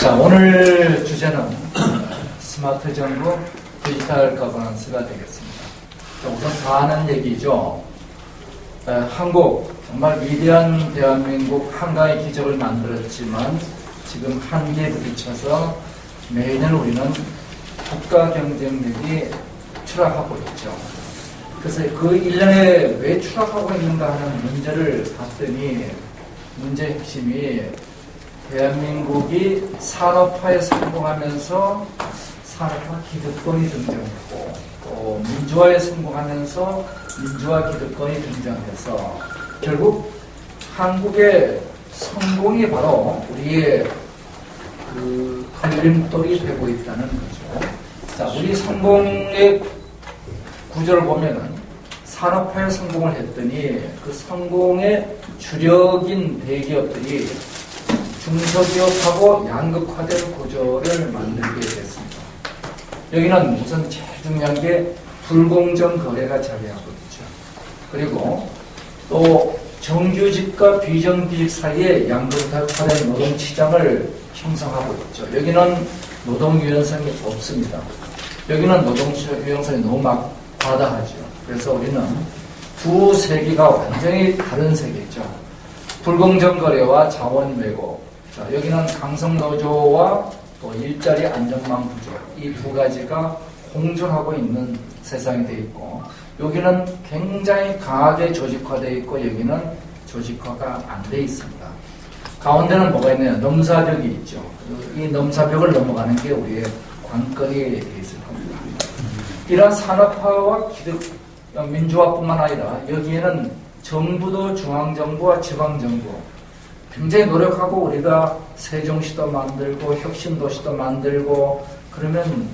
자, 오늘 주제는 스마트 정부 디지털 거버넌스가 되겠습니다. 자, 우선 다 아는 얘기죠. 한국, 정말 위대한 대한민국 한가의 기적을 만들었지만 지금 한계에 부딪혀서 매년 우리는 국가 경쟁력이 추락하고 있죠. 그래서 그 1년에 왜 추락하고 있는가 하는 문제를 봤더니 문제 핵심이 대한민국이 산업화에 성공하면서 산업화 기득권이 등장했고 또 민주화에 성공하면서 민주화 기득권이 등장해서 결국 한국의 성공이 바로 우리의 그 걸림돌이 되고 있다는 거죠. 자, 우리 성공의 구조를 보면은 산업화에 성공을 했더니 그 성공의 주력인 대기업들이 중소기업하고 양극화된 구조를 만들게 됐습니다. 여기는 우선 제일 중요한 게 불공정 거래가 자리하고 있죠. 그리고 또 정규직과 비정규직 사이에 양극화된 노동시장을 형성하고 있죠. 여기는 노동 유연성이 없습니다. 여기는 노동 유연성이 너무 막 과다하죠. 그래서 우리는 두 세계가 완전히 다른 세계죠. 불공정 거래와 자원 왜곡. 자, 여기는 강성노조와 또 일자리 안정망 부족. 이 두 가지가 공존하고 있는 세상이 되어 있고, 여기는 굉장히 강하게 조직화되어 있고, 여기는 조직화가 안 되어 있습니다. 가운데는 뭐가 있냐면 넘사벽이 있죠. 이 넘사벽을 넘어가는 게 우리의 관건이 되어 있을 겁니다. 이러한 산업화와 민주화뿐만 아니라 여기에는 정부도 중앙정부와 지방정부 굉장히 노력하고 우리가 세종시도 만들고 혁신도시도 만들고 그러면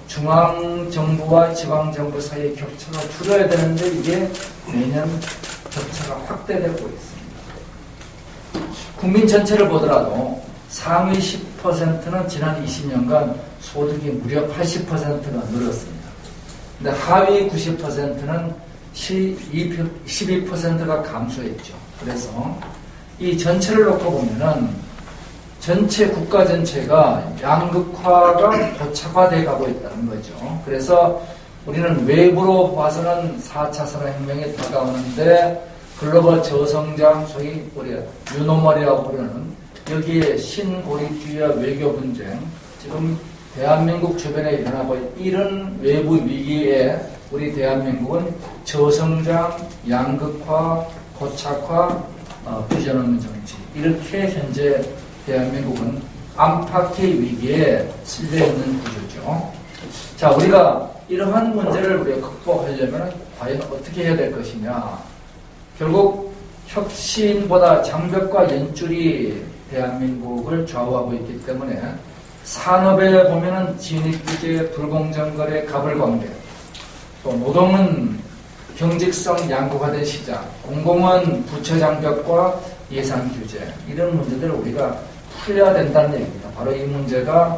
중앙정부와 지방정부 사이의 격차가 줄여야 되는데 이게 매년 격차가 확대되고 있습니다. 국민 전체를 보더라도 상위 10%는 지난 20년간 소득이 무려 80%가 늘었습니다. 근데 하위 90%는 12%가 감소했죠. 그래서 이 전체를 놓고 보면은 전체 국가 전체가 양극화가 고착화되어 가고 있다는 거죠. 그래서 우리는 외부로 봐서는 4차 산업혁명이 다가오는데 글로벌 저성장, 소위 우리가 유노멀이라고 부르는 여기에 신고립주의와 외교 분쟁, 지금 대한민국 주변에 일어나고 이런 외부 위기에 우리 대한민국은 저성장, 양극화, 고착화, 비전 없는 정치 이렇게 현재 대한민국은 안팎의 위기에 실려 있는 구조죠. 자, 우리가 이러한 문제를 우리가 극복하려면 과연 어떻게 해야 될 것이냐? 결국 혁신보다 장벽과 연줄이 대한민국을 좌우하고 있기 때문에 산업에 보면은 진입규제, 불공정거래, 가불관계, 또 노동은 경직성 양극화된 시장, 공공은 부처 장벽과 예산 규제 이런 문제들을 우리가 풀려야 된다는 얘기입니다. 바로 이 문제가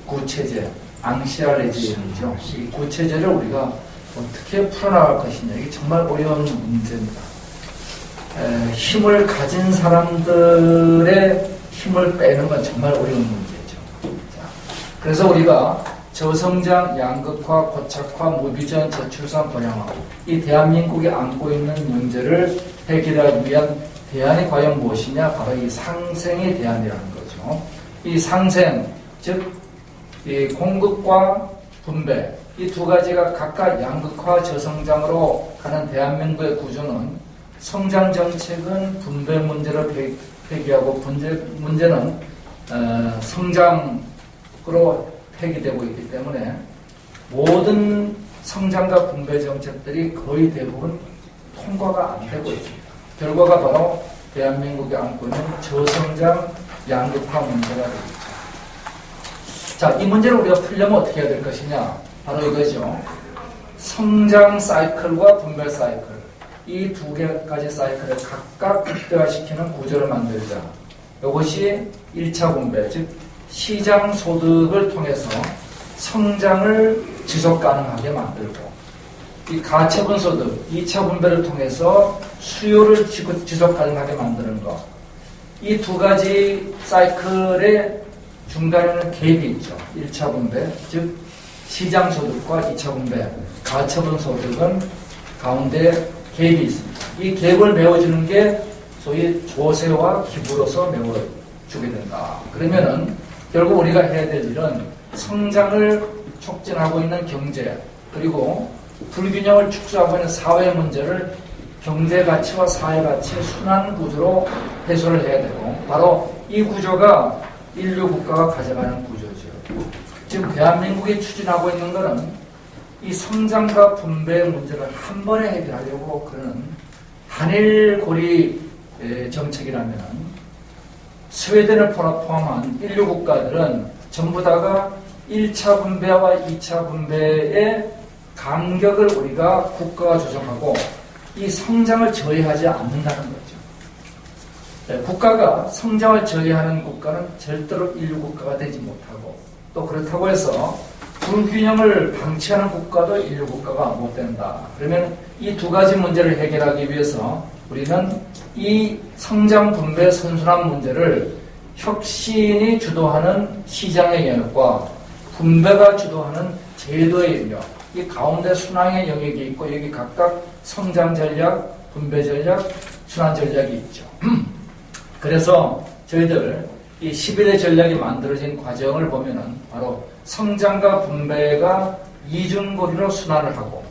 구체제, 앙시알레지죠. 이 구체제를 우리가 어떻게 풀어나갈 것이냐 이게 정말 어려운 문제입니다. 힘을 가진 사람들의 힘을 빼는 건 정말 어려운 문제죠. 자, 그래서 우리가 저성장, 양극화, 고착화, 무비전, 저출산, 고령화 이 대한민국이 안고 있는 문제를 해결하기 위한 대안이 과연 무엇이냐? 바로 이 상생의 대안이라는 거죠. 이 상생, 즉 이 공급과 분배 이 두 가지가 각각 양극화, 저성장으로 가는 대한민국의 구조는 성장 정책은 분배 문제를 폐기하고 문제는 성장으로 폐기되고 있기 때문에 모든 성장과 분배 정책들이 거의 대부분 통과가 안 되고 있습니다. 결과가 바로 대한민국이 안고 있는 저성장 양극화 문제가 되겠죠. 자, 이 문제를 우리가 풀려면 어떻게 해야 될 것이냐? 바로 이거죠. 성장 사이클과 분배 사이클 이 두 가지 사이클을 각각 극대화시키는 구조를 만들자. 이것이 1차 분배, 즉 시장 소득을 통해서 성장을 지속 가능하게 만들고 이 가처분 소득, 2차 분배를 통해서 수요를 지속 가능하게 만드는 것. 이 두 가지 사이클의 중간에는 갭이 있죠. 1차 분배, 즉 시장소득과 2차 분배, 가처분 소득은 가운데 갭이 있습니다. 이 갭을 메워주는 게 소위 조세와 기부로서 메워주게 된다. 그러면은 결국 우리가 해야 될 일은 성장을 촉진하고 있는 경제, 그리고 불균형을 축소하고 있는 사회 문제를 경제 가치와 사회 가치의 순환 구조로 해소를 해야 되고, 바로 이 구조가 인류 국가가 가져가는 구조죠. 지금 대한민국이 추진하고 있는 것은 이 성장과 분배의 문제를 한 번에 해결하려고 그러는 한일 고리 정책이라면, 스웨덴을 포함한 인류 국가들은 전부 다가 1차 분배와 2차 분배의 간격을 우리가 국가가 조정하고 이 성장을 저해하지 않는다는 거죠. 국가가 성장을 저해하는 국가는 절대로 인류 국가가 되지 못하고, 또 그렇다고 해서 불균형을 방치하는 국가도 인류 국가가 못 된다. 그러면 이 두 가지 문제를 해결하기 위해서 우리는 이 성장 분배 선순환 문제를 혁신이 주도하는 시장의 영역과 분배가 주도하는 제도의 영역, 이 가운데 순환의 영역이 있고, 여기 각각 성장 전략, 분배 전략, 순환 전략이 있죠. 그래서 저희들 이 11대 전략이 만들어진 과정을 보면은 바로 성장과 분배가 이중고리로 순환을 하고,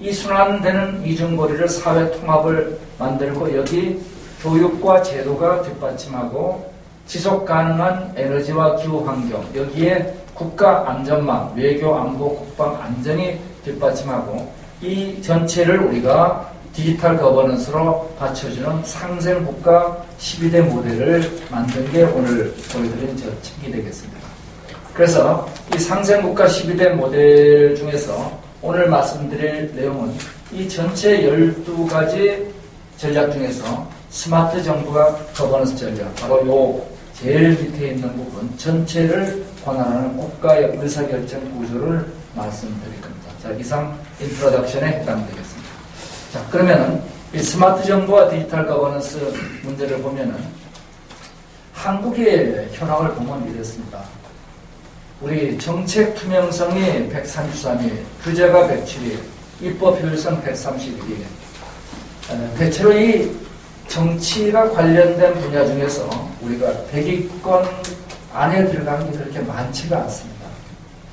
이 순환되는 이중고리를 사회 통합을 만들고, 여기 교육과 제도가 뒷받침하고, 지속 가능한 에너지와 기후 환경, 여기에 국가 안전망, 외교, 안보, 국방, 안전이 뒷받침하고, 이 전체를 우리가 디지털 거버넌스로 받쳐주는 상생국가 12대 모델을 만든 게 오늘 보여드린 저 책이 되겠습니다. 그래서 이 상생국가 12대 모델 중에서 오늘 말씀드릴 내용은 이 전체 12가지 전략 중에서 스마트 정부가 거버넌스 전략, 바로 요 제일 밑에 있는 부분 전체를 권한하는 국가의 의사결정 구조를 말씀드릴 겁니다. 자, 이상 인트로덕션에 해당되겠습니다. 자, 그러면은 이 스마트 정부와 디지털 거버넌스 문제를 보면은 한국의 현황을 보면 이렇습니다. 우리 정책 투명성이 133위, 규제가 107위, 입법 효율성 131위. 대체로 이 정치가 관련된 분야 중에서 우리가 100위권 안에 들어가는 게 그렇게 많지가 않습니다.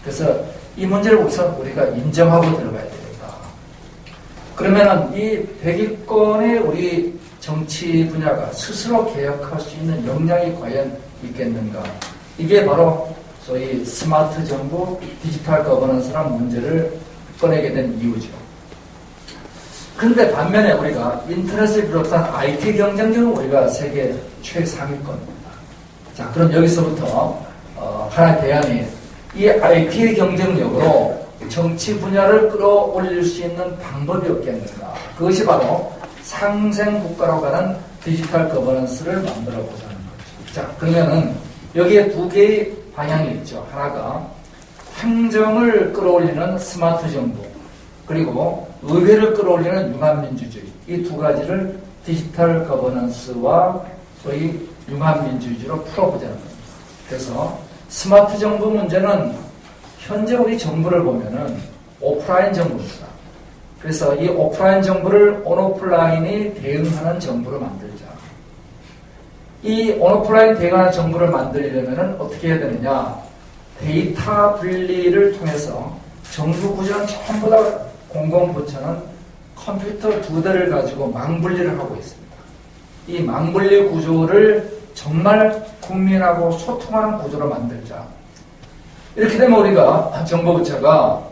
그래서 이 문제를 우선 우리가 인정하고 들어가야 됩니다. 그러면은 이 100위권의 우리 정치 분야가 스스로 개혁할 수 있는 역량이 과연 있겠는가? 이게 바로 소위 스마트 정부, 디지털 거버넌스라는 문제를 꺼내게 된 이유죠. 그런데 반면에 우리가 인터넷을 비롯한 IT 경쟁력은 우리가 세계 최상위권입니다. 자, 그럼 여기서부터 하나의 대안이 이 IT 경쟁력으로 정치 분야를 끌어올릴 수 있는 방법이 없겠는가. 그것이 바로 상생국가로 가는 디지털 거버넌스를 만들어보자는 거죠. 자, 그러면은 여기에 두 개의 방향이 있죠. 하나가 행정을 끌어올리는 스마트 정부, 그리고 의회를 끌어올리는 융합민주주의. 이 두 가지를 디지털 거버넌스와 소위 융합민주주의로 풀어보자는 겁니다. 그래서 스마트 정부 문제는 현재 우리 정부를 보면은 오프라인 정부입니다. 그래서 이 오프라인 정부를 온오프라인이 대응하는 정부로 만들자. 이 온오프라인 대응하는 정부를 만들려면 어떻게 해야 되느냐? 데이터 분리를 통해서 정부 구조는 전부 다 공공부처는 컴퓨터 2대를 가지고 망분리를 하고 있습니다. 이 망분리 구조를 정말 국민하고 소통하는 구조로 만들자. 이렇게 되면 우리가 정보부처가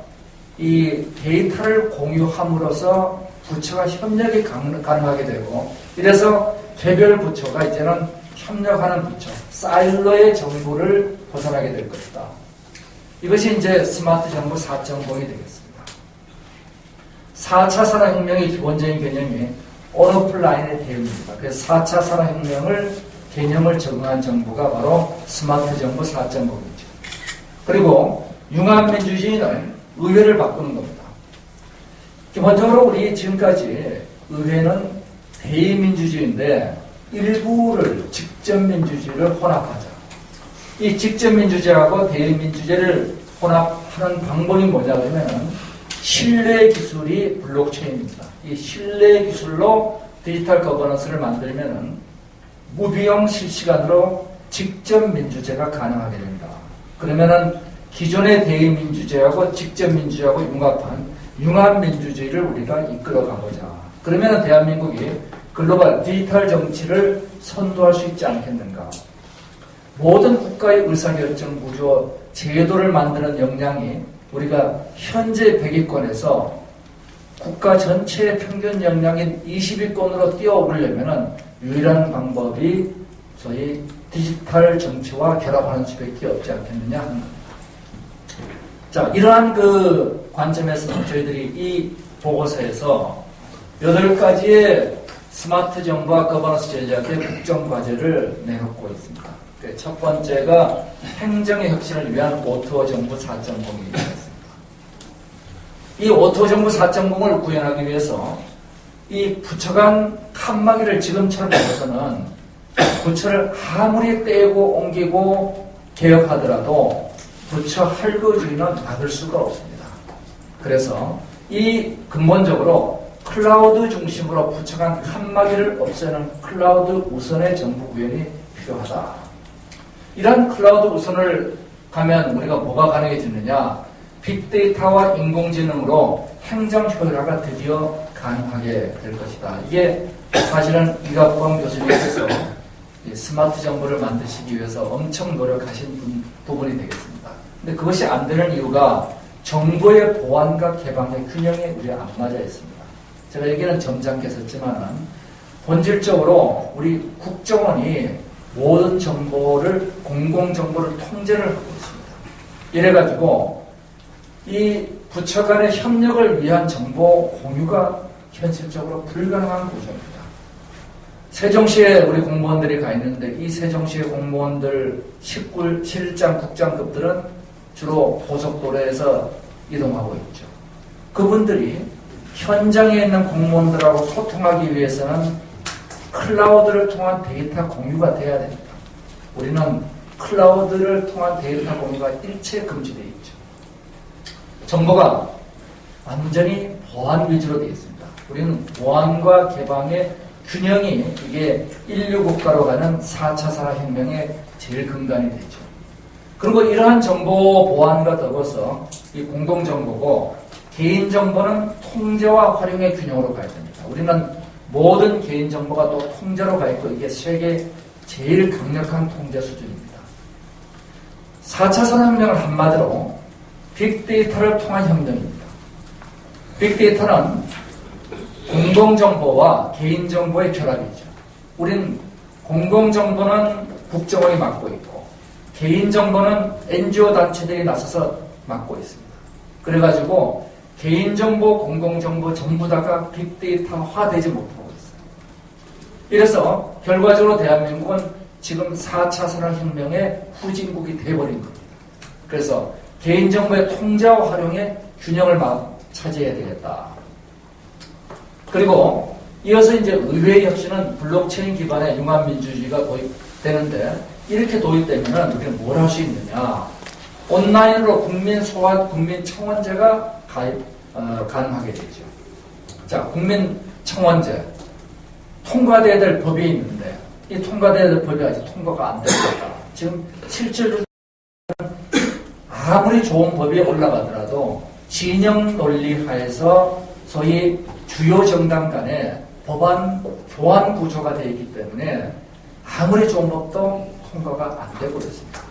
이 데이터를 공유함으로써 부처가 협력이 가능하게 되고, 이래서 개별 부처가 이제는 협력하는 부처, 사일로의 정부를 벗어나게 될 것이다. 이것이 이제 스마트 정부 4.0이 되겠습니다. 4차 산업혁명의 기본적인 개념이 온오프라인의 대응입니다. 그래서 4차 산업혁명을 개념을 적응한 정부가 바로 스마트 정부 4.0이죠. 그리고 융합민주주의는 의회를 바꾸는 겁니다. 기본적으로 우리 지금까지 의회는 대의민주주의인데 일부를 직접민주주의를 혼합하자. 이 직접민주제하고 대의민주제를 혼합하는 방법이 뭐냐 그러면은 신뢰 기술이 블록체인입니다. 이 신뢰 기술로 디지털 거버넌스를 만들면은 무비용 실시간으로 직접 민주제가 가능하게 됩니다. 그러면은 기존의 대의민주제하고 직접 민주제하고 융합한 융합민주주의를 우리가 이끌어 가보자. 그러면은 대한민국이 글로벌 디지털 정치를 선도할 수 있지 않겠는가. 모든 국가의 의사결정 구조, 제도를 만드는 역량이 우리가 현재 100위권에서 국가 전체의 평균 역량인 20위권으로 뛰어오르려면 유일한 방법이 소위 디지털 정치와 결합하는 수밖에 없지 않겠느냐 하는 겁니다. 자, 이러한 그 관점에서 저희들이 이 보고서에서 8가지의 스마트 정부와 거버넌스 전략의 국정과제를 내놓고 있습니다. 첫 번째가 행정의 혁신을 위한 오토 정부 4.0이 되겠습니다. 이 오토 정부 4.0을 구현하기 위해서 이 부처 간 칸막이를 지금처럼 해서는 부처를 아무리 떼고 옮기고 개혁하더라도 부처 할거주의는 막을 수가 없습니다. 그래서 이 근본적으로 클라우드 중심으로 부처 간 칸막이를 없애는 클라우드 우선의 정부 구현이 필요하다. 이런 클라우드 우선을 가면 우리가 뭐가 가능해지느냐? 빅데이터와 인공지능으로 행정 효율화가 드디어 가능하게 될 것이다. 이게 사실은 이각범 교수님께서 스마트 정부를 만드시기 위해서 엄청 노력하신 부분이 되겠습니다. 근데 그것이 안 되는 이유가 정보의 보안과 개방의 균형이 우리가 안 맞아 있습니다. 제가 얘기는 점잖게 썼지만은 본질적으로 우리 국정원이 모든 정보를, 공공정보를 통제를 하고 있습니다. 이래가지고 이 부처 간의 협력을 위한 정보 공유가 현실적으로 불가능한 구조입니다. 세종시에 우리 공무원들이 가 있는데 이 세종시의 공무원들 실장, 국장급들은 주로 고속도로에서 이동하고 있죠. 그분들이 현장에 있는 공무원들하고 소통하기 위해서는 클라우드를 통한 데이터 공유가 돼야 됩니다. 우리는 클라우드를 통한 데이터 공유가 일체 금지되어 있죠. 정보가 완전히 보안 위주로 되어 있습니다. 우리는 보안과 개방의 균형이 이게 인류 국가로 가는 4차 산업혁명의 제일 근간이 되죠. 그리고 이러한 정보 보안과 더불어서 이 공공정보고 개인정보는 통제와 활용의 균형으로 가야 됩니다. 우리는 모든 개인정보가 또 통제로 가 있고 이게 세계 제일 강력한 통제 수준입니다. 4차 산업혁명은 한마디로 빅데이터를 통한 혁명입니다. 빅데이터는 공공정보와 개인정보의 결합이죠. 우린 공공정보는 국정원이 맡고 있고 개인정보는 NGO 단체들이 나서서 맡고 있습니다. 그래가지고 개인정보, 공공정보 전부 다가 빅데이터화되지 못하고 있어요. 이래서 결과적으로 대한민국은 지금 4차 산업혁명의 후진국이 되어버린 겁니다. 그래서 개인정보의 통제와 활용의 균형을 차지해야 되겠다. 그리고 이어서 이제 의회 혁신은 블록체인 기반의 융합민주주의가 도입되는데 이렇게 도입되면 우리는 뭘 할 수 있느냐? 온라인으로 국민소환, 국민청원제가 가능하게 되죠. 자, 국민청원제 통과돼야 될 법이 있는데 이 통과돼야 될 법이 아직 통과가 안 됐다. 지금 실질로 아무리 좋은 법이 올라가더라도 진영 논리 하에서 소위 주요 정당 간의 법안 교환 구조가 되어 있기 때문에 아무리 좋은 법도 통과가 안 되고 있습니다.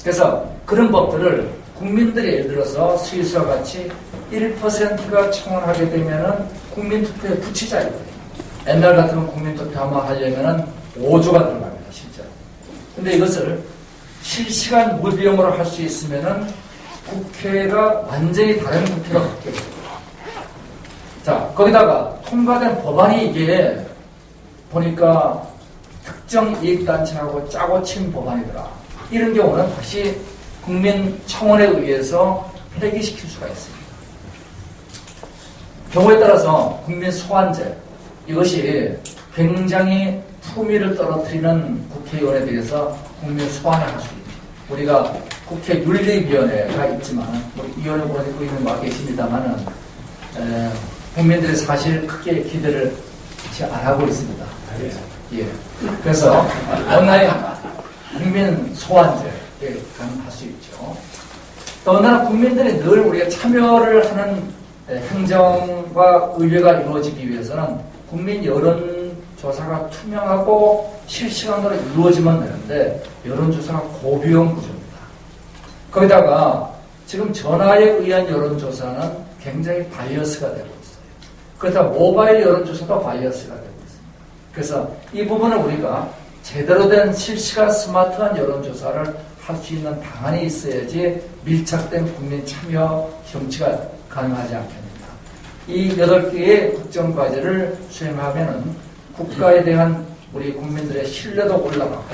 그래서 그런 법들을 국민들이 예를 들어서 스위스와 같이 1%가 청원하게 되면은 국민투표에 붙이자 이거예요. 옛날 같으면 국민투표 한번 하려면은 5조가 들어갑니다, 실제로. 근데 이것을 실시간 무비용으로 할 수 있으면은 국회가 완전히 다른 국회가 바뀌어요. 자, 거기다가 통과된 법안이 이게 보니까 특정 이익단체하고 짜고 친 법안이더라. 이런 경우는 다시 국민청원에 의해서 폐기시킬 수가 있습니다. 경우에 따라서 국민소환제 이것이 굉장히 품위를 떨어뜨리는 국회의원에 대해서 국민소환을 할 수 있습니다. 우리가 국회 윤리위원회가 있지만, 이 위원회 보내고 있는 와 계십니다만은, 국민들이 사실 크게 기대를 안 하고 있습니다. 예. 그래서 온라인 국민 소환제에 가능할 수 있죠. 또 어느 날 국민들이 늘 우리가 참여를 하는 행정과 의회가 이루어지기 위해서는 국민 여론조사가 투명하고 실시간으로 이루어지면 되는데 여론조사가 고비용 구조입니다. 거기다가 지금 전화에 의한 여론조사는 굉장히 바이어스가 되고 있어요. 그렇다 모바일 여론조사도 바이어스가 되고 있습니다. 그래서 이 부분을 우리가 제대로 된 실시간 스마트한 여론조사를 할 수 있는 방안이 있어야지 밀착된 국민 참여 정치가 가능하지 않겠습니까? 이 8개의 국정과제를 수행하면은 국가에 대한 우리 국민들의 신뢰도 올라가고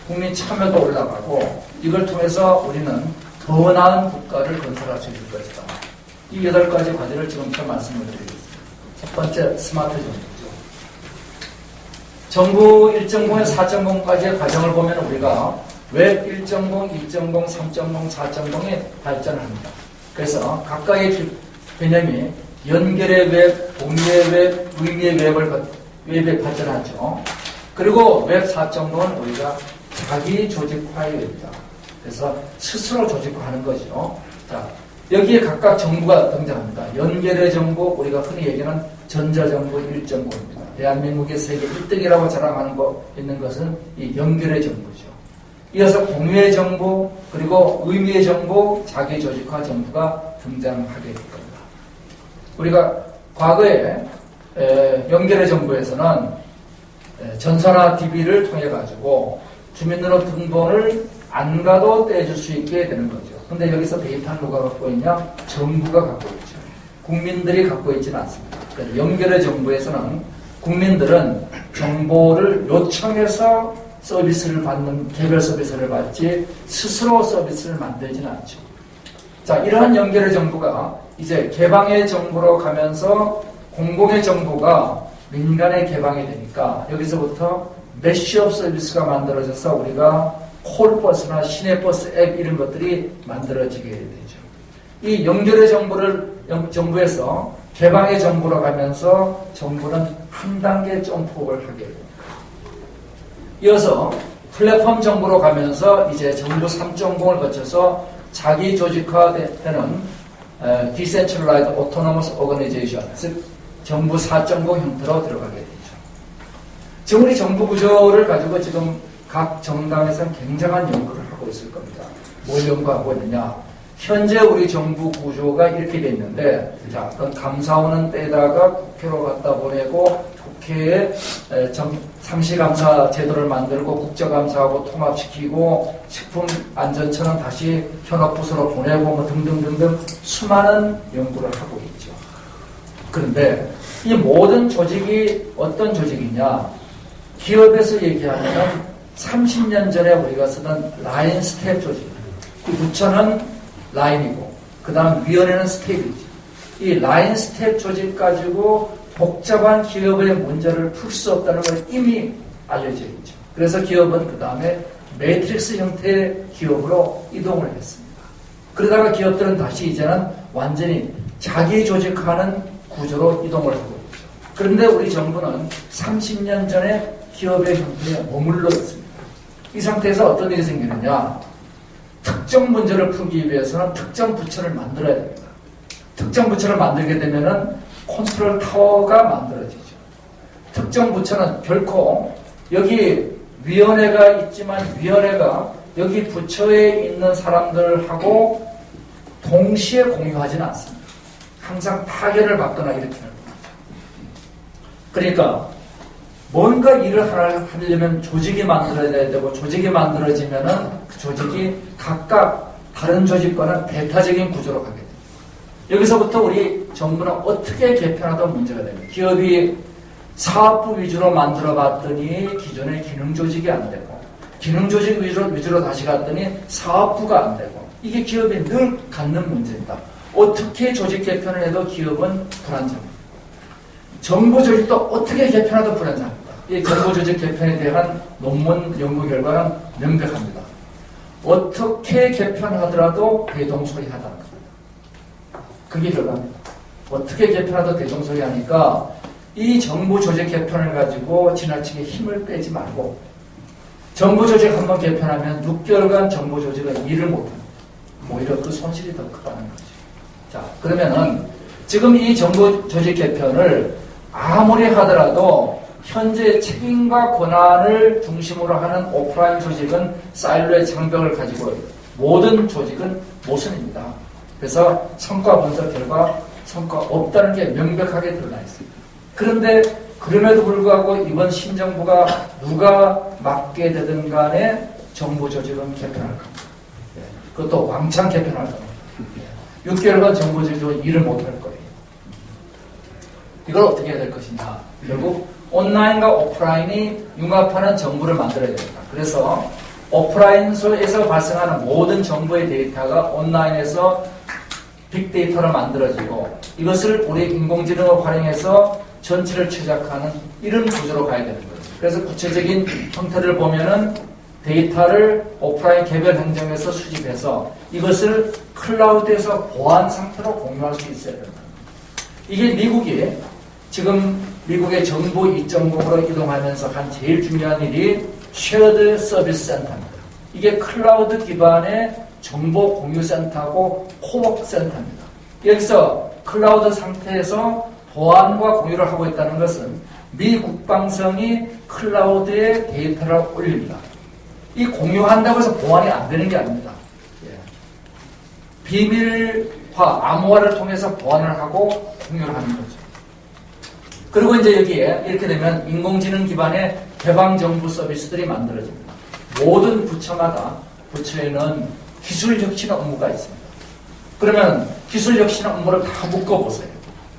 국민 참여도 올라가고 이걸 통해서 우리는 더 나은 국가를 건설할 수 있을 것이다. 이 8가지 과제를 지금부터 말씀을 드리겠습니다. 첫 번째, 스마트 정부죠. 정부 1.0의 4.0까지의 과정을 보면 우리가 웹 1.0, 2.0, 3.0, 4.0에 발전을 합니다. 그래서 각각의 개념이 연결의 웹, 공유의 웹, 의미의 웹에 발전하죠. 그리고 웹 4.0은 우리가 자기 조직화의 웹이다. 그래서 스스로 조직화하는 거죠. 자, 여기에 각각 정부가 등장합니다. 연결의 정부, 우리가 흔히 얘기하는 전자정부 1.0입니다. 대한민국의 세계 1등이라고 자랑하는 거 있는 것은 이 연결의 정부죠. 이어서 공유의 정부, 그리고 의미의 정부, 자기 조직화 정부가 등장하게 될 겁니다. 우리가 과거에 연결의 정부에서는 전화나 TV를 통해 가지고 주민등록 등본을 안 가도 떼줄 수 있게 되는 거죠. 근데 여기서 데이터는 누가 갖고 있냐? 정부가 갖고 있죠. 국민들이 갖고 있지는 않습니다. 그래서 연결의 정부에서는 국민들은 정보를 요청해서 서비스를 받는 개별 서비스를 받지 스스로 서비스를 만들지는 않죠. 자, 이러한 연결의 정부가 이제 개방의 정부로 가면서 공공의 정부가 민간에 개방이 되니까 여기서부터 메시업 서비스가 만들어져서 우리가 콜버스나 시내버스 앱 이런 것들이 만들어지게 되죠. 이 연결의 정부에서 개방의 정부로 가면서 정부는 한 단계 점프를 하게 됩니다. 이어서 플랫폼 정부로 가면서 이제 정부 3.0을 거쳐서 자기 조직화되는 Decentralized Autonomous Organization, 즉 정부 4.0 형태로 들어가게 되죠. 지금 우리 정부 구조를 가지고 지금 각 정당에서는 굉장한 연구를 하고 있을 겁니다. 뭘 연구하고 있느냐? 현재 우리 정부 구조가 이렇게 돼 있는데, 자, 어떤 감사원은 떼다가 국회로 갖다 보내고 국회에 상시감사 제도를 만들고 국정감사하고 통합시키고 식품안전처는 다시 현업부서로 보내고 뭐 등등등등 수많은 연구를 하고 있죠. 그런데 이 모든 조직이 어떤 조직이냐? 기업에서 얘기하면 30년 전에 우리가 쓰던 라인 스텝 조직. 그 부처는 라인이고 그 다음 위원회는 스텝이지. 이 라인 스텝 조직 가지고 복잡한 기업의 문제를 풀 수 없다는 걸 이미 알려져 있죠. 그래서 기업은 그 다음에 매트릭스 형태의 기업으로 이동을 했습니다. 그러다가 기업들은 다시 이제는 완전히 자기 조직하는 구조로 이동을 하고 있죠. 그런데 우리 정부는 30년 전에 기업의 형태에 머물러 있습니다. 이 상태에서 어떤 일이 생기느냐? 특정 문제를 풀기 위해서는 특정 부처를 만들어야 됩니다. 특정 부처를 만들게 되면은 컨트롤 타워가 만들어지죠. 특정 부처는 결코 여기 위원회가 있지만 위원회가 여기 부처에 있는 사람들하고 동시에 공유하지는 않습니다. 항상 타결을 받거나 이렇게 하는 거죠. 그러니까 뭔가 일을 하려면 조직이 만들어야 되고 조직이 만들어지면은 그 조직이 각각 다른 조직과는 배타적인 구조로 가게 됩니다. 여기서부터 우리 정부는 어떻게 개편하던 문제가 됩니다. 기업이 사업부 위주로 만들어 봤더니 기존의 기능조직이 안 되고 기능조직 위주로 다시 갔더니 사업부가 안 되고 이게 기업이 늘 갖는 문제입니다. 어떻게 조직 개편을 해도 기업은 불안정합니다. 정부 조직도 어떻게 개편해도 불안정합니다. 이 정부 조직 개편에 대한 논문 연구 결과는 명백합니다. 어떻게 개편하더라도 대동소이하다는 겁니다. 그게 결과입니다. 어떻게 개편하도 대동소이하니까 이 정부 조직 개편을 가지고 지나치게 힘을 빼지 말고 정부 조직 한번 개편하면 6개월간 정부 조직은 일을 못합니다. 오히려 그 손실이 더 크다는 거죠. 자, 그러면은 지금 이 정부 조직 개편을 아무리 하더라도 현재 책임과 권한을 중심으로 하는 오프라인 조직은 사일로의 장벽을 가지고 모든 조직은 모순입니다. 그래서 성과 분석 결과 성과 없다는 게 명백하게 드러나 있습니다. 그런데 그럼에도 불구하고 이번 신정부가 누가 맡게 되든 간에 정부 조직은 개편할 겁니다. 그것도 왕창 개편할 겁니다. 6개월간 정부 조직은 일을 못할 거예요. 이걸 어떻게 해야 될 것이냐. 결국 온라인과 오프라인이 융합하는 정부를 만들어야 됩니다. 그래서 오프라인에서 발생하는 모든 정부의 데이터가 온라인에서 빅데이터로 만들어지고 이것을 우리 인공지능을 활용해서 전체를 최적화하는 이런 구조로 가야 되는 거예요. 그래서 구체적인 형태를 보면은 데이터를 오프라인 개별 행정에서 수집해서 이것을 클라우드에서 보안 상태로 공유할 수 있어야 된다. 이게 미국이 지금 미국의 정부 2.0으로 이동하면서 한 제일 중요한 일이 쉐어드 서비스 센터입니다. 이게 클라우드 기반의 정보 공유 센터하고 코워크 센터입니다. 여기서 클라우드 상태에서 보안과 공유를 하고 있다는 것은 미 국방성이 클라우드에 데이터를 올립니다. 이 공유한다고 해서 보안이 안 되는 게 아닙니다. 비밀화, 암호화를 통해서 보안을 하고 공유를 하는 거죠. 그리고 이제 여기에 이렇게 되면 인공지능 기반의 개방정부 서비스들이 만들어집니다. 모든 부처마다 부처에는 기술 혁신 업무가 있습니다. 그러면 기술 혁신 업무를 다 묶어보세요.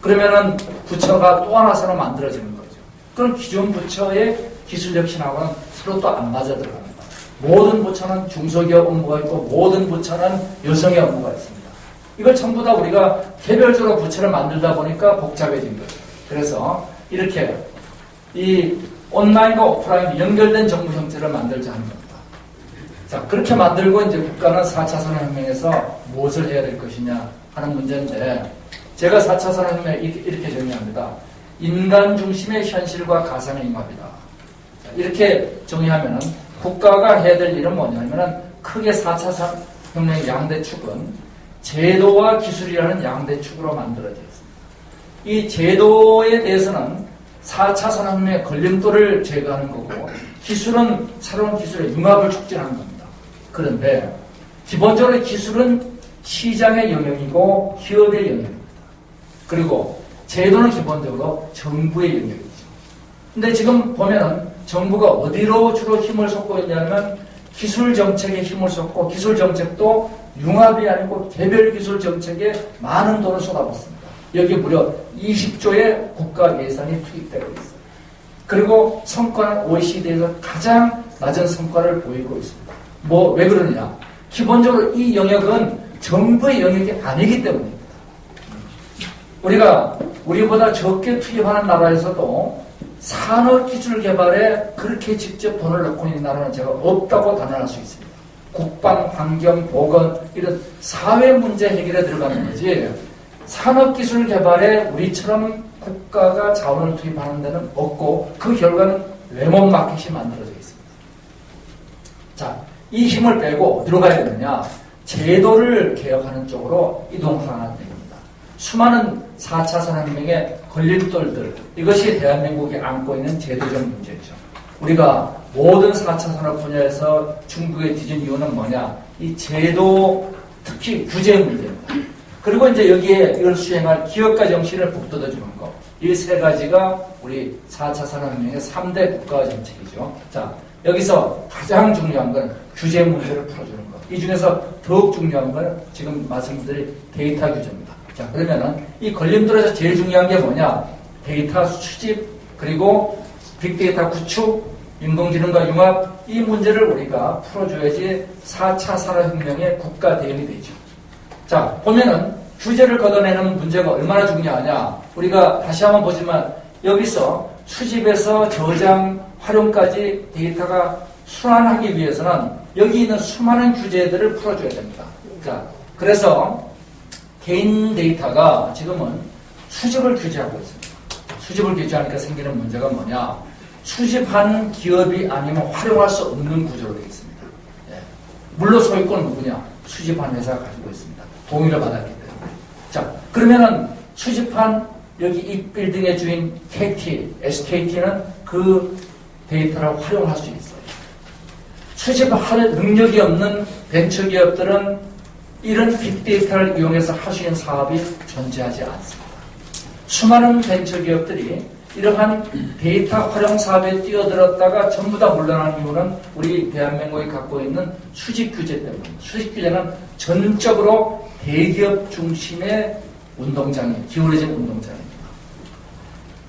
그러면은 부처가 또 하나 새로 만들어지는 거죠. 그럼 기존 부처의 기술 혁신하고는 서로 또 안 맞아 들어갑니다. 모든 부처는 중소기업 업무가 있고 모든 부처는 여성의 업무가 있습니다. 이걸 전부 다 우리가 개별적으로 부처를 만들다 보니까 복잡해진 거죠. 그래서 이렇게 이 온라인과 오프라인 연결된 정부 형태를 만들자 하는 겁니다. 자, 그렇게 만들고 이제 국가는 4차 산업혁명에서 무엇을 해야 될 것이냐 하는 문제인데 제가 4차 산업혁명 이렇게 정의합니다. 인간 중심의 현실과 가상의 융합이다. 이렇게 정의하면은 국가가 해야 될 일은 뭐냐면은 크게 4차 산업혁명의 양대 축은 제도와 기술이라는 양대 축으로 만들어져 있습니다. 이 제도에 대해서는 4차 산업혁명의 걸림돌을 제거하는 거고 기술은 새로운 기술의 융합을 촉진하는 겁니다. 그런데 기본적으로 기술은 시장의 영역이고 기업의 영역입니다. 그리고 제도는 기본적으로 정부의 영역이죠. 근데 지금 보면은 정부가 어디로 주로 힘을 쏟고 있냐면 기술 정책에 힘을 쏟고 기술 정책도 융합이 아니고 개별 기술 정책에 많은 돈을 쏟아붓습니다. 여기 무려 20조의 국가 예산이 투입되고 있어요. 그리고 성과는 OECD에서 가장 낮은 성과를 보이고 있습니다. 왜 그러느냐? 기본적으로 이 영역은 정부의 영역이 아니기 때문입니다. 우리보다 적게 투입하는 나라에서도 산업기술 개발에 그렇게 직접 돈을 넣고 있는 나라는 제가 없다고 단언할 수 있습니다. 국방, 환경, 보건 이런 사회 문제 해결에 들어가는 거지 산업기술 개발에 우리처럼 국가가 자원을 투입하는 데는 없고 그 결과는 레몬 마켓이 만들어져 있습니다. 자, 이 힘을 빼고 어디로 가야 되느냐? 제도를 개혁하는 쪽으로 이동하는 됩니다. 수많은 4차 산업혁명의 걸림돌들, 이것이 대한민국이 안고 있는 제도적 문제죠. 우리가 모든 4차 산업 분야에서 중국에 뒤진 이유는 뭐냐? 이 제도, 특히 규제 문제입니다. 그리고 이제 여기에 이걸 수행할 기업가 정신을 북돋아주는 거. 이 세 가지가 우리 4차 산업혁명의 3대 국가 정책이죠. 자, 여기서 가장 중요한 건 규제 문제를 풀어주는 거. 이 중에서 더욱 중요한 건 지금 말씀드린 데이터 규제입니다. 자, 그러면은 이 걸림돌에서 제일 중요한 게 뭐냐? 데이터 수집, 그리고 빅데이터 구축, 인공지능과 융합, 이 문제를 우리가 풀어줘야지 4차 산업혁명의 국가 대응이 되죠. 자, 보면은 규제를 걷어내는 문제가 얼마나 중요하냐. 우리가 다시 한번 보지만 여기서 수집에서 저장, 활용까지 데이터가 순환하기 위해서는 여기 있는 수많은 규제들을 풀어줘야 됩니다. 자, 그래서 개인 데이터가 지금은 수집을 규제하고 있습니다. 수집을 규제하니까 생기는 문제가 뭐냐? 수집한 기업이 아니면 활용할 수 없는 구조로 되어 있습니다. 예. 물론 소유권은 누구냐? 수집한 회사가 가지고 있습니다. 동의를 받았기 때문에. 자, 그러면은 수집한 여기 이 빌딩의 주인 KT, SKT는 그 데이터를 활용할 수 있어요. 수집할 능력이 없는 벤처기업들은 이런 빅데이터를 이용해서 할 수 있는 사업이 존재하지 않습니다. 수많은 벤처기업들이 이러한 데이터 활용 사업에 뛰어들었다가 전부 다 물러나는 이유는 우리 대한민국이 갖고 있는 수집 규제 때문입니다. 수집 규제는 전적으로 대기업 중심의 운동장이 기울어진 운동장입니다.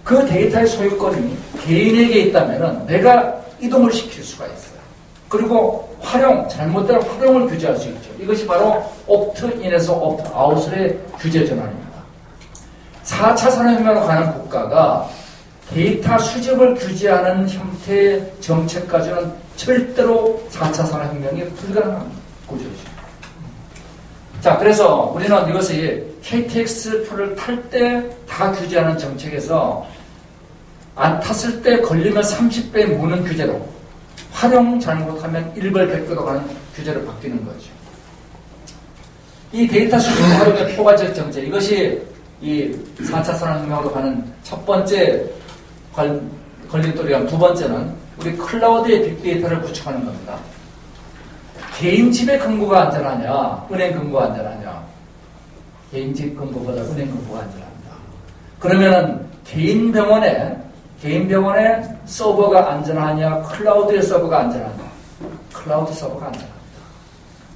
그 데이터의 소유권이 개인에게 있다면 내가 이동을 시킬 수가 있어요. 그리고 잘못된 활용을 규제할 수 있죠. 이것이 바로 옵트인에서 옵트아웃의 규제 전환입니다. 4차 산업혁명으로 가는 국가가 데이터 수집을 규제하는 형태의 정책까지는 절대로 4차 산업혁명이 불가능한 구조죠. 자, 그래서 우리는 이것이 KTX2를 탈 때 다 규제하는 정책에서 안 탔을 때 걸리면 30배 무는 규제로 활용 잘못하면 1벌 100배로 가는 규제로 바뀌는 거죠. 이 데이터 수집 활용의 포괄적 정책, 이것이 이 4차 산업혁명으로 가는 첫 번째 걸림돌이랑 두 번째는 우리 클라우드의 빅데이터를 구축하는 겁니다. 개인 집의 근거가 안전하냐, 은행 근거가 안전하냐. 개인 집 근거보다 은행 근거가 안전합니다. 그러면은 개인 병원에 서버가 안전하냐, 클라우드의 서버가 안전하냐. 클라우드 서버가 안전합니다.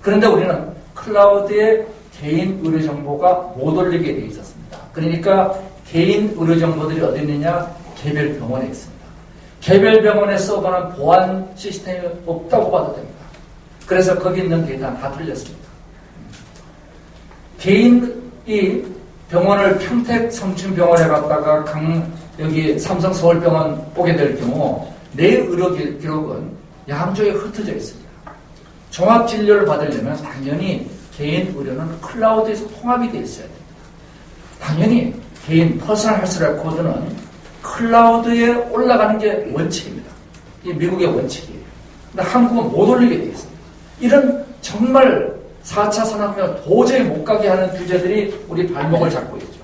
그런데 우리는 클라우드에 개인 의료 정보가 못 올리게 되어 있었습니다. 그러니까 개인 의료 정보들이 어디 있느냐? 개별 병원에 있습니다. 개별 병원의 서버는 보안 시스템이 없다고 봐도 됩니다. 그래서 거기 있는 데이터는 다 틀렸습니다. 개인이 병원을 평택 성춘병원에 갔다가 여기 삼성 서울병원 오게 될 경우 내 의료 기록은 양쪽에 흩어져 있습니다. 종합 진료를 받으려면 당연히 개인 의료는 클라우드에서 통합이 되어 있어야 됩니다. 당연히 개인 퍼스널 헬스 레코드는 클라우드에 올라가는 게 원칙입니다. 이게 미국의 원칙이에요. 근데 한국은 못 올리게 되어 있습니다. 이런 정말 4차 산업혁명 도저히 못 가게 하는 규제들이 우리 발목을 잡고 있죠.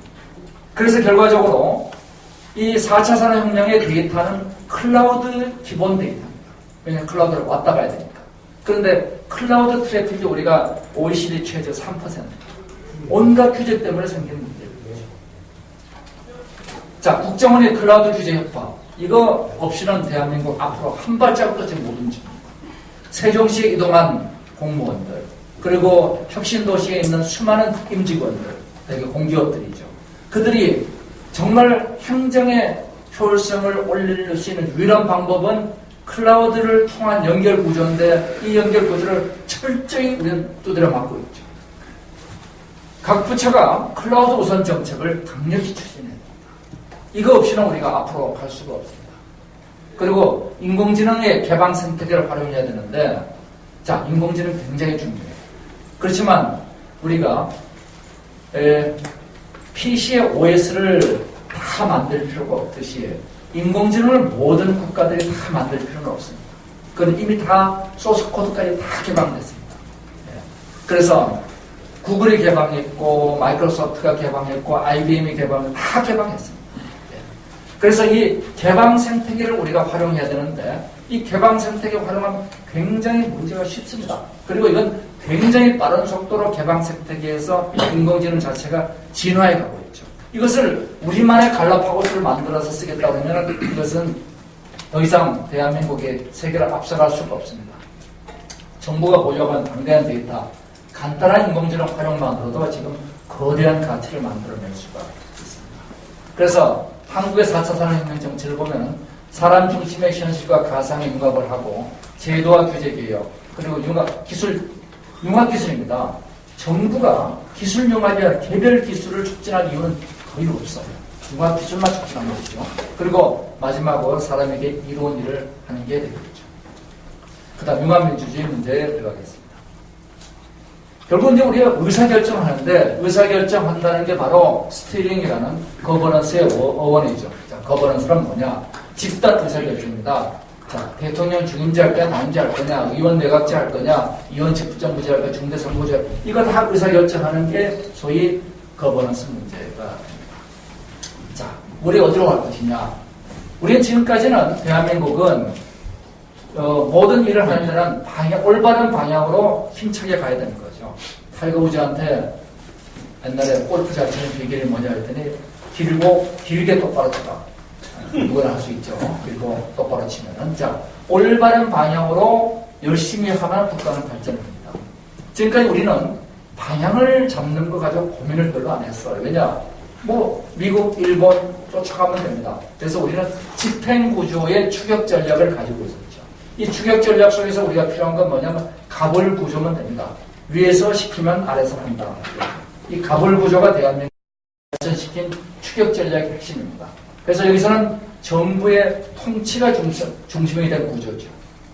그래서 결과적으로 이 4차 산업혁명의 데이터는 클라우드 기본 데이터입니다. 왜냐하면 클라우드를 왔다 가야 되니까. 그런데 클라우드 트래픽이 우리가 OECD 최저 3%. 온갖 규제 때문에 생기는 문제예요. 자, 국정원의 클라우드 규제 협박. 이거 없이는 대한민국 앞으로 한 발자국도 지금 못 움직입니다. 세종시에 이동한 공무원들, 그리고 혁신도시에 있는 수많은 임직원들, 되게 공기업들이죠. 그들이 정말 행정의 효율성을 올릴 수 있는 유일한 방법은 클라우드를 통한 연결 구조인데 이 연결 구조를 철저히 우리는 두드려 맞고 있죠. 각 부처가 클라우드 우선 정책을 강력히 추진해야 됩니다. 이거 없이는 우리가 앞으로 갈 수가 없습니다. 그리고 인공지능의 개방 생태계를 활용해야 되는데, 자, 인공지능 굉장히 중요해요. 그렇지만 우리가 PC의 OS를 다 만들 필요가 없듯이 인공지능을 모든 국가들이 다 만들 필요는 없습니다. 그건 이미 다 소스 코드까지 다 개방됐습니다. 그래서 구글이 개방했고 마이크로소프트가 개방했고 IBM이 다 개방했습니다. 그래서 이 개방 생태계를 우리가 활용해야 되는데 이 개방 생태계 활용하면 굉장히 문제가 쉽습니다. 그리고 이건 굉장히 빠른 속도로 개방 생태계에서 인공지능 자체가 진화해 가고 있죠. 이것을 우리만의 갈라파고스를 만들어서 쓰겠다고 하면 이것은 더 이상 대한민국이 세계를 앞서갈 수가 없습니다. 정부가 보유한 방대한 데이터, 간단한 인공지능 활용만으로도 지금 거대한 가치를 만들어낼 수가 있습니다. 그래서 한국의 4차 산업혁명 정책을 보면 사람 중심의 현실과 가상의 융합을 하고 제도와 규제 개혁, 그리고 융합기술입니다. 정부가 기술 융합이 아니라 개별 기술을 촉진할 이유는 거의 없어요. 융합기술만 촉진하는 거죠. 그리고 마지막으로 사람에게 이로운 일을 하는 게 되겠죠. 그 다음 융합민주주의 문제에 들어가겠습니다. 결국 이제 우리가 의사결정을 하는데 의사결정한다는 게 바로 스티링이라는 거버넌스의 어원이죠. 자, 거버넌스란 뭐냐? 집단 의사결정입니다. 자, 대통령 중임제 할 거냐, 남임제 할 거냐, 의원 내각제 할 거냐, 의원직 부정부제 할 거냐, 중대선거제 이거 다 의사결정하는 게 소위 거버넌스 문제가. 자, 우리 어디로 갈 것이냐? 우리는 지금까지는 대한민국은 모든 일을 하는 데는 올바른 방향으로 힘차게 가야 되는 거죠. 타이거 우즈한테 옛날에 골프 잘 치는 비결이 뭐냐 했더니 길게 똑바로 쳐라. 누구나 할 수 있죠. 그리고 똑바로 치면은. 자, 올바른 방향으로 열심히 하면 국가는 발전합니다. 지금까지 우리는 방향을 잡는 거 가지고 고민을 별로 안 했어요. 왜냐? 미국, 일본 쫓아가면 됩니다. 그래서 우리는 집행구조의 추격 전략을 가지고 있었죠. 이 추격 전략 속에서 우리가 필요한 건 뭐냐면 가벌 구조면 됩니다. 위에서 시키면 아래서 한다. 이 가벌 구조가 대한민국을 발전시킨 추격 전략의 핵심입니다. 그래서 여기서는 정부의 통치가 중심이 된 구조죠.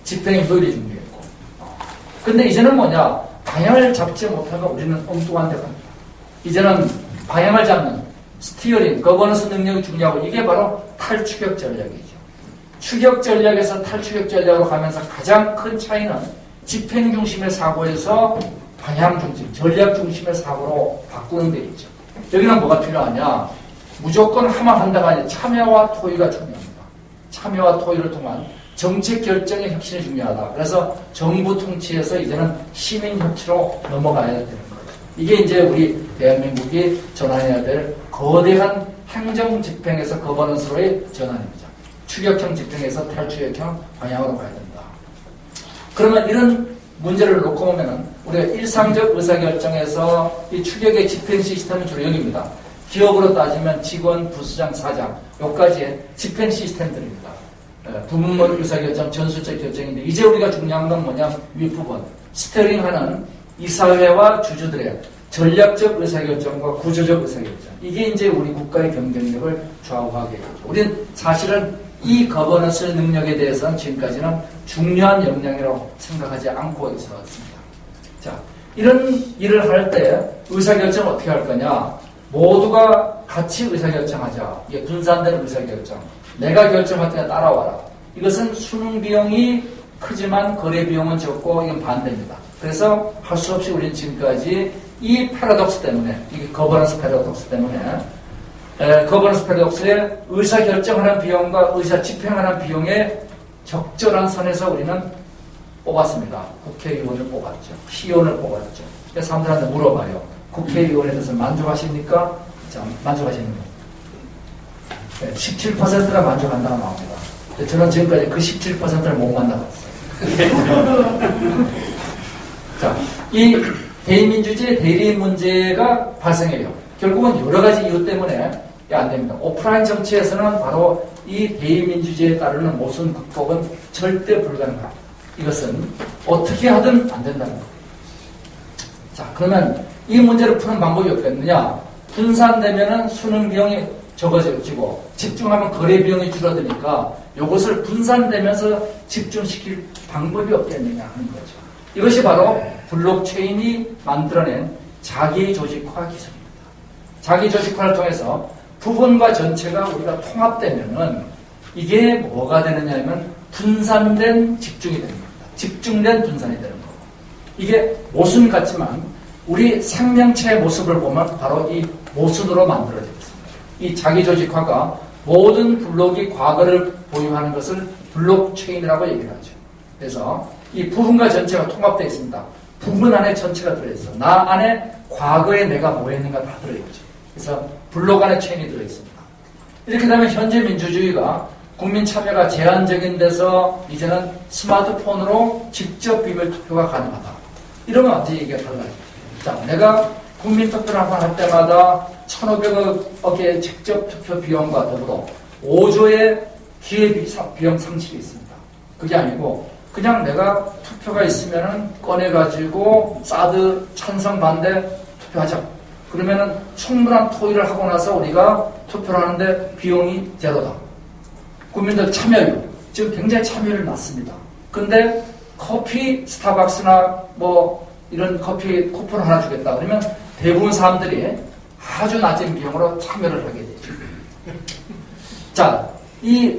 집행의 효율이 중요했고. 근데 이제는 뭐냐? 방향을 잡지 못하면 우리는 엉뚱한 데 갑니다. 이제는 방향을 잡는 스티어링, 거버넌스 능력이 중요하고 이게 바로 탈추격 전략이죠. 추격 전략에서 탈추격 전략으로 가면서 가장 큰 차이는 집행 중심의 사고에서 방향 중심, 전략 중심의 사고로 바꾸는 데 있죠. 여기는 뭐가 필요하냐? 무조건 하면 한다가 아니라 참여와 토의가 중요합니다. 참여와 토의를 통한 정책 결정의 혁신이 중요하다. 그래서 정부 통치에서 이제는 시민 협치로 넘어가야 되는 거예요. 이게 이제 우리 대한민국이 전환해야 될 거대한 행정 집행에서 거버넌스로의 전환입니다. 추격형 집행에서 탈추격형 방향으로 가야 된다. 그러면 이런 문제를 놓고 보면은 우리가 일상적 의사결정에서 이 추격의 집행 시스템은 주로 여기입니다. 기업으로 따지면 직원, 부수장, 사장 여기까지의 집행 시스템들입니다. 부문별 의사결정, 전술적 결정인데 이제 우리가 중요한 건 뭐냐? 윗부분 스티어링하는 이사회와 주주들의 전략적 의사결정과 구조적 의사결정 이게 이제 우리 국가의 경쟁력을 좌우하게 되죠. 우리는 사실은 이 거버넌스 능력에 대해서는 지금까지는 중요한 역량이라고 생각하지 않고 있었습니다. 자, 이런 일을 할 때 의사결정을 어떻게 할 거냐? 모두가 같이 의사결정하자. 이게 분산된 의사결정. 내가 결정할 때 따라와라. 이것은 수능 비용이 크지만 거래 비용은 적고 이건 반대입니다. 그래서 할 수 없이 우리는 지금까지 이 패러독스 때문에, 이게 거버넌스 패러독스 때문에 거버넌스 패러독스의 의사결정하는 비용과 의사 집행하는 비용의 적절한 선에서 우리는 뽑았습니다. 국회의원을 뽑았죠. 시의원을 뽑았죠. 그래서 사람들한테 물어봐요. 국회의원에 대해서 만족하십니까? 자, 만족하십니까? 네, 17%가 만족한다고 나옵니다. 저는 지금까지 그 17%를 못 만나봤어요. 자, 이 대의민주주의 대리 문제가 발생해요. 결국은 여러 가지 이유 때문에 안 됩니다. 오프라인 정치에서는 바로 이 대의민주주의에 따르는 모순 극복은 절대 불가능합니다. 이것은 어떻게 하든 안 된다는 거예요. 자, 그러면 이 문제를 푸는 방법이 없겠느냐? 분산되면은 수능 비용이 적어지고 집중하면 거래 비용이 줄어드니까 이것을 분산되면서 집중시킬 방법이 없겠느냐 하는 거죠. 이것이 바로 블록체인이 만들어낸 자기조직화 기술입니다. 자기조직화를 통해서 부분과 전체가 우리가 통합되면은 이게 뭐가 되느냐 하면 분산된 집중이 되는 겁니다. 집중된 분산이 되는 거고. 이게 모순 같지만 우리 생명체의 모습을 보면 바로 이 모순으로 만들어져 있습니다. 이 자기조직화가 모든 블록이 과거를 보유하는 것을 블록체인이라고 얘기를 하죠. 그래서 이 부분과 전체가 통합되어 있습니다. 부분 안에 전체가 들어있어. 나 안에 과거에 내가 뭐 했는가 다 들어있죠. 그래서 블록 안에 체인이 들어있습니다. 이렇게 되면 현재 민주주의가 국민 참여가 제한적인 데서 이제는 스마트폰으로 직접 비밀 투표가 가능하다. 이러면 완전히 얘기가 달라지죠. 자, 내가 국민 투표를 한번 할 때마다 1,500억의 직접 투표 비용과 더불어 5조의 기회 비용 상실이 있습니다. 그게 아니고 그냥 내가 투표가 있으면은 꺼내가지고 사드 찬성 반대 투표하자. 그러면은 충분한 토의를 하고 나서 우리가 투표를 하는데 비용이 제로다. 국민들 참여율, 지금 굉장히 참여율이 낮습니다. 근데 커피 스타벅스나 뭐 이런 커피 쿠폰 하나 주겠다 그러면 대부분 사람들이 아주 낮은 비용으로 참여를 하게 되죠. 자, 이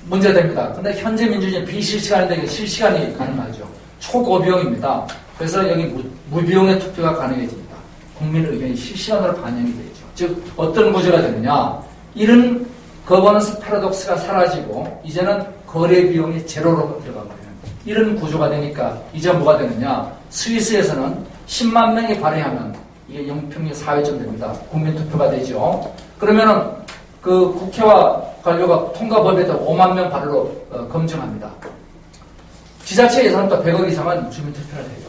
문제가 됩니다. 근데 현재 민주주의는 비실시간인데 실시간이 가능하죠. 초고비용입니다. 그래서 여기 무비용의 투표가 가능해집니다. 국민 의견이 실시간으로 반영이 되죠. 즉 어떤 구조가 되느냐, 이런 거버넌스 패러독스가 사라지고 이제는 거래 비용이 제로로 들어가거든요. 이런 구조가 되니까 이제 뭐가 되느냐, 스위스에서는 10만 명이 발의하면 이게 영평이 4회점 됩니다. 국민투표가 되죠. 그러면은 그 국회와 관료가 통과법에도 5만 명 발의로 검증합니다. 지자체 예산부터 100억 이상은 주민투표를 해요.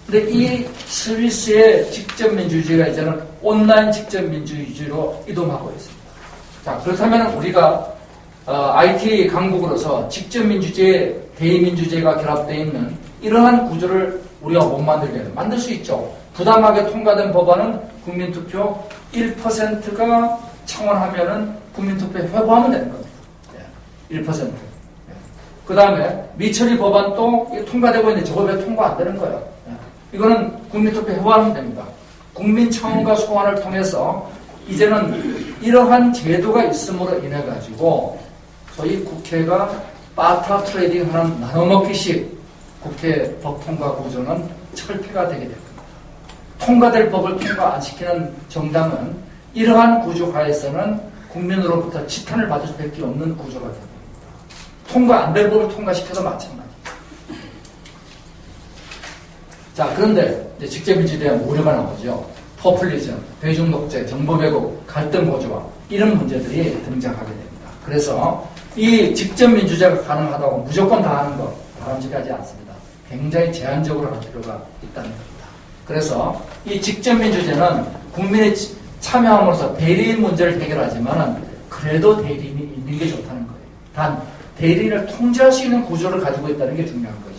근데 이 스위스의 직접민주주의가 이제는 온라인 직접민주주의로 이동하고 있습니다. 자, 그렇다면 우리가 IT 강국으로서 직접민주주의, 대의민주주의가 결합되어 있는 이러한 구조를 우리가 못 만들게 만들 수 있죠. 부당하게 통과된 법안은 국민투표 1%가 청원하면은 국민투표에 회부하면 되는 겁니다. 1%. 그 다음에 미처리 법안도 통과되고 있는데 저거 왜 통과 안 되는 거예요? 이거는 국민투표에 회부하면 됩니다. 국민청원과 소환을 통해서 이제는 이러한 제도가 있음으로 인해 가지고 소위 국회가 바타 트레이딩하는 나눠먹기식 국회 법 통과 구조는 철폐가 되게 될 겁니다. 통과될 법을 통과 안 시키는 정당은 이러한 구조 하에서는 국민으로부터 지탄을 받을 수밖에 없는 구조가 됩니다. 통과 안 될 법을 통과시켜도 마찬가지입니다. 자, 그런데 이제 직접민주주의에 대한 우려가 나오죠. 포퓰리즘, 대중독재, 정보 왜곡, 갈등 고조화 이런 문제들이 등장하게 됩니다. 그래서 이 직접민주주의가 가능하다고 무조건 다 하는 것 바람직하지 않습니다. 굉장히 제한적으로 할 필요가 있다는 겁니다. 그래서 이 직접민주주의는 국민의 참여함으로써 대리인 문제를 해결하지만 그래도 대리인이 있는 게 좋다는 거예요. 단 대리인을 통제할 수 있는 구조를 가지고 있다는 게 중요한 거죠.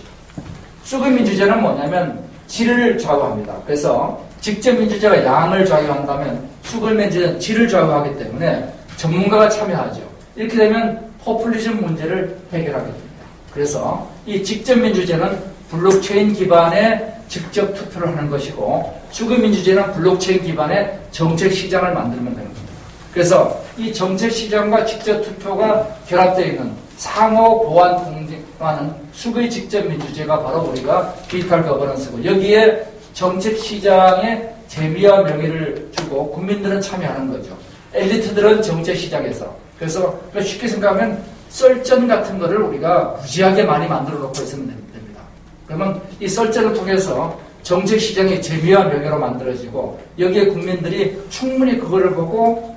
수급민주주의는 뭐냐면 질을 좌우합니다. 그래서 직접민주주의가 양을 좌우한다면 수급민주주의는 질을 좌우하기 때문에 전문가가 참여하죠. 이렇게 되면 포퓰리즘 문제를 해결하게 됩니다. 그래서 이 직접민주주의는 블록체인 기반의 직접 투표를 하는 것이고 수급민주주의는 블록체인 기반의 정책시장을 만들면 되는 겁니다. 그래서 이 정책시장과 직접 투표가 결합되어 있는 상호 보완 공정하는 수의 직접민주주의가 바로 우리가 디지털 거버넌스고 여기에 정책시장에 재미와 명예를 주고 국민들은 참여하는 거죠. 엘리트들은 정책시장에서. 그래서 쉽게 생각하면 썰전 같은 거를 우리가 무지하게 많이 만들어 놓고 있으면 됩니다. 그러면 이 썰전을 통해서 정책시장이 재미와 명예로 만들어지고 여기에 국민들이 충분히 그거를 보고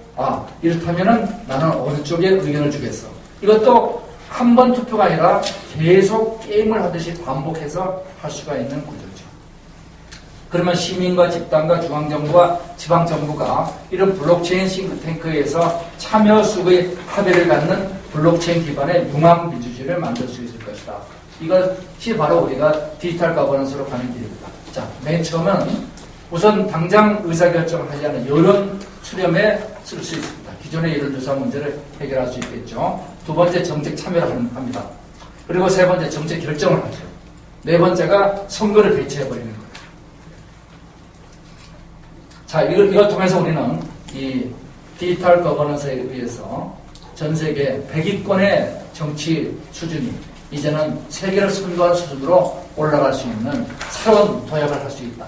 이렇다면은 나는 어느 쪽에 의견을 주겠어. 이것도 한 번 투표가 아니라 계속 게임을 하듯이 반복해서 할 수가 있는 구조죠. 그러면 시민과 집단과 중앙정부와 지방정부가 이런 블록체인 싱크탱크에서 참여 수의 합의를 갖는 블록체인 기반의 융합민주주의를 만들 수 있을 것이다. 이것이 바로 우리가 디지털 거버넌스로 가는 길입니다. 자, 맨 처음은 우선 당장 의사결정을 하지 않은 여론 수렴에 쓸 수 있습니다. 기존의 여론조사 문제를 해결할 수 있겠죠. 두 번째 정책 참여를 합니다. 그리고 세 번째 정책 결정을 하죠. 네 번째가 선거를 배치해버리는 거예요. 자, 이걸 통해서 우리는 이 디지털 거버넌스에 의해서 전 세계 100위권의 정치 수준이 이제는 세계를 선도할 수준으로 올라갈 수 있는 새로운 도약을 할 수 있다.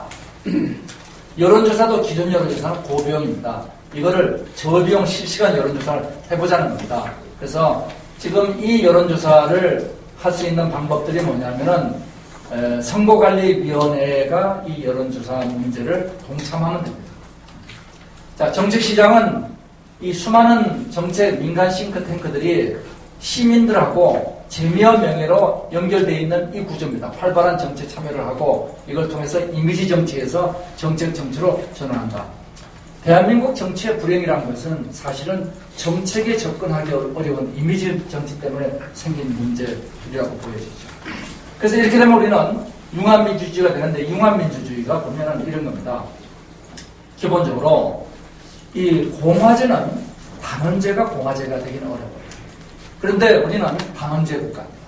여론조사도 기존 여론조사는 고비용입니다. 이거를 저비용 실시간 여론조사를 해보자는 겁니다. 그래서 지금 이 여론조사를 할 수 있는 방법들이 뭐냐면은 선거관리위원회가 이 여론조사 문제를 동참하면 됩니다. 자, 정책시장은 이 수많은 정책 민간 싱크탱크들이 시민들하고 재미와 명예로 연결되어 있는 이 구조입니다. 활발한 정책 참여를 하고 이걸 통해서 이미지 정치에서 정책 정치로 전환한다. 대한민국 정치의 불행이라는 것은 사실은 정책에 접근하기 어려운 이미지 정치 때문에 생긴 문제라고 보여지죠. 그래서 이렇게 되면 우리는 융합민주주의가 되는데 융합민주주의가 보면은 이런 겁니다. 기본적으로 이 공화제는 단원제가 공화제가 되기는 어려워요. 그런데 우리는 반원제 국가입니다.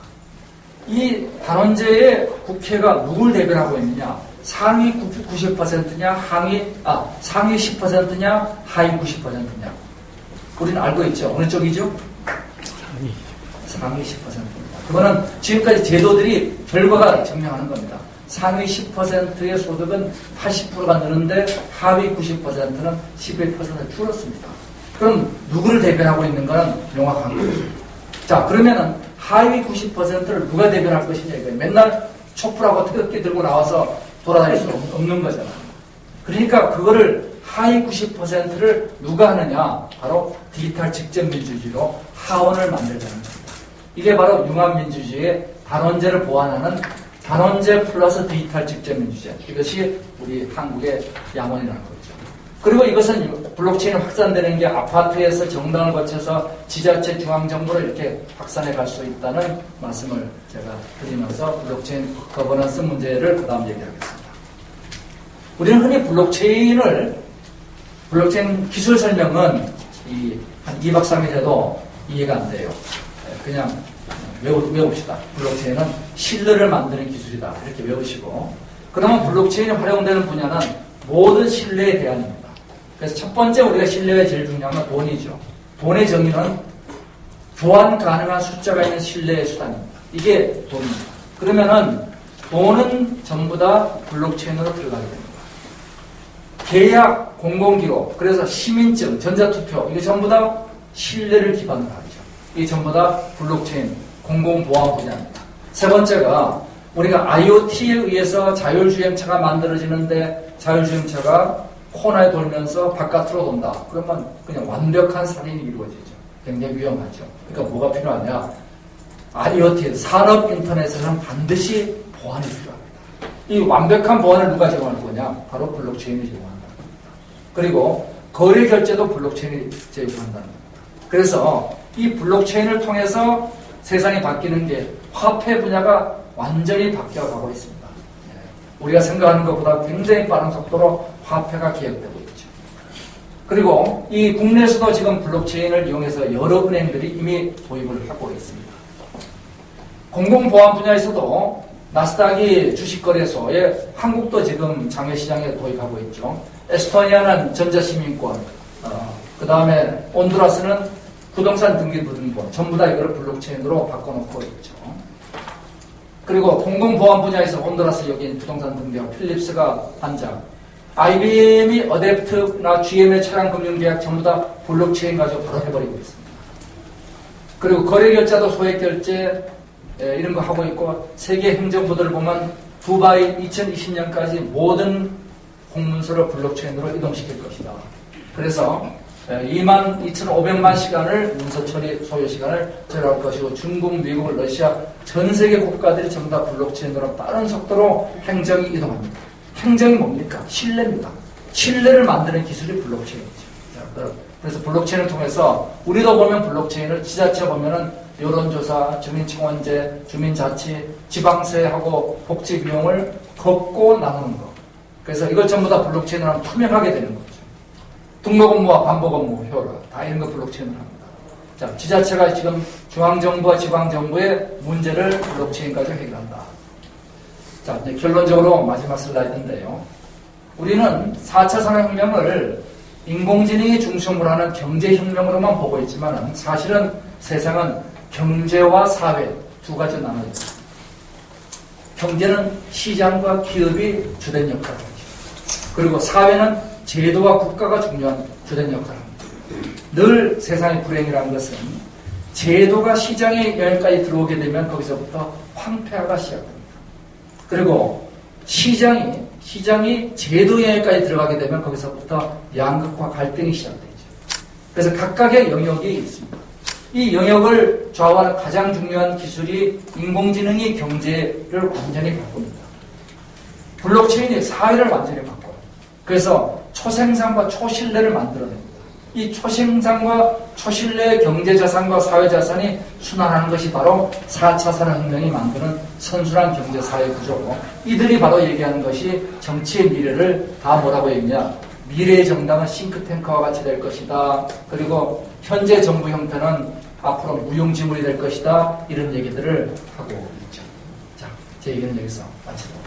이 단원제의 국회가 누굴 대변하고 있느냐? 상위 90%냐, 상위 10%냐, 하위 90%냐? 우리는 알고 있죠. 어느 쪽이죠? 상위 10%입니다. 그거는 지금까지 제도들이 결과가 증명하는 겁니다. 상위 10%의 소득은 80%가 느는데 하위 90%는 11% 줄었습니다. 그럼 누구를 대변하고 있는 거는 명확한 거죠. 자, 그러면은 하위 90%를 누가 대변할 것이냐 이거예요. 맨날 촛불하고 태극기 들고 나와서 돌아다닐 수 없는 거잖아. 그러니까 그거를 하위 90%를 누가 하느냐? 바로 디지털 직접민주주의로 하원을 만들자는 겁니다. 이게 바로 융합민주주의의 단원제를 보완하는 단원제 플러스 디지털 직접민주주의. 이것이 우리 한국의 양원이라는 거죠. 그리고 이것은 블록체인 확산되는 게 아파트에서 정당을 거쳐서 지자체 중앙정부로 이렇게 확산해 갈 수 있다는 말씀을 제가 드리면서 블록체인 거버넌스 문제를 그 다음 얘기하겠습니다. 우리는 흔히 블록체인 기술 설명은 한 2박 3일 해도 이해가 안 돼요. 그냥 외웁시다. 블록체인은 신뢰를 만드는 기술이다. 이렇게 외우시고. 그러면 블록체인이 활용되는 분야는 모든 신뢰의 대안입니다. 그래서 첫 번째 우리가 신뢰가 제일 중요한 건 돈이죠. 돈의 정의는 교환 가능한 숫자가 있는 신뢰의 수단입니다. 이게 돈입니다. 그러면은 돈은 전부 다 블록체인으로 들어가게 됩니다. 계약, 공공기록, 그래서 시민증, 전자투표, 이게 전부 다 신뢰를 기반으로 하죠. 이게 전부 다 블록체인, 공공보안 분야입니다. 세 번째가 우리가 IoT에 의해서 자율주행차가 만들어지는데 자율주행차가 코너에 돌면서 바깥으로 돈다. 그러면 그냥 완벽한 살인이 이루어지죠. 굉장히 위험하죠. 그러니까 뭐가 필요하냐? IoT, 산업인터넷에서는 반드시 보안이 필요합니다. 이 완벽한 보안을 누가 제공할 거냐? 바로 블록체인이 제공한다. 그리고 거래 결제도 블록체인이 제공한다는 겁니다. 그래서 이 블록체인을 통해서 세상이 바뀌는 게 화폐 분야가 완전히 바뀌어가고 있습니다. 우리가 생각하는 것보다 굉장히 빠른 속도로 화폐가 개혁되고 있죠. 그리고 이 국내에서도 지금 블록체인을 이용해서 여러 은행들이 이미 도입을 하고 있습니다. 공공보안 분야에서도 나스닥이 주식거래소에 한국도 지금 장외시장에 도입하고 있죠. 에스토니아는 전자시민권, 그 다음에 온두라스는 부동산 등기부등본, 전부 다 이걸 블록체인으로 바꿔놓고 있죠. 그리고 공공보안 분야에서 온두라스 여기 부동산 등기하고 필립스가 한장, IBM이 어댑트나 GM의 차량 금융계약 전부 다 블록체인 가지고 바로 해버리고 있습니다. 그리고 거래결제도 소액결제 이런 거 하고 있고 세계 행정부들을 보면 두바이 2020년까지 모든 공문서를 블록체인으로 이동시킬 것이다. 그래서 22,500만 시간을 문서 처리 소요 시간을 절약할 것이고 중국, 미국, 러시아 전 세계 국가들이 전부 다 블록체인으로 빠른 속도로 행정이 이동합니다. 행정이 뭡니까? 신뢰입니다. 신뢰를 만드는 기술이 블록체인이죠. 그래서 블록체인을 통해서 우리도 보면 블록체인을 지자체 보면은 여론조사, 주민청원제, 주민자치, 지방세하고 복지 비용을 걷고 나누는 거. 그래서 이걸 전부 다 블록체인으로 하면 투명하게 되는 거죠. 등록 업무와 반복 업무 효율화 다 이런 거 블록체인으로 합니다. 자, 지자체가 지금 중앙정부와 지방정부의 문제를 블록체인 가지고 해결한다. 자, 이제 결론적으로 마지막 슬라이드인데요. 우리는 4차 산업혁명을 인공지능이 중심으로 하는 경제혁명으로만 보고 있지만 사실은 세상은 경제와 사회 두 가지 나눠져 있습니다. 경제는 시장과 기업이 주된 역할을 하죠. 그리고 사회는 제도와 국가가 중요한 주된 역할을 합니다. 늘 세상의 불행이라는 것은 제도가 시장의 영역까지 들어오게 되면 거기서부터 황폐화가 시작됩니다. 그리고 시장이 제도 영역까지 들어가게 되면 거기서부터 양극화 갈등이 시작되죠. 그래서 각각의 영역이 있습니다. 이 영역을 좌우하는 가장 중요한 기술이 인공지능이 경제를 완전히 바꿉니다. 블록체인이 사회를 완전히 바꿔요. 그래서 초생산과 초신뢰를 만들어냅니다. 이 초생산과 초신뢰의 경제자산과 사회자산이 순환하는 것이 바로 4차 산업혁명이 만드는 선순환 경제사회 구조고 이들이 바로 얘기하는 것이 정치의 미래를 다 뭐라고 얘기냐. 미래의 정당은 싱크탱크와 같이 될 것이다. 그리고 현재 정부 형태는 앞으로 무용지물이 될 것이다. 이런 얘기들을 하고 있죠. 제 의견은 여기서 마치도록 하겠습니다.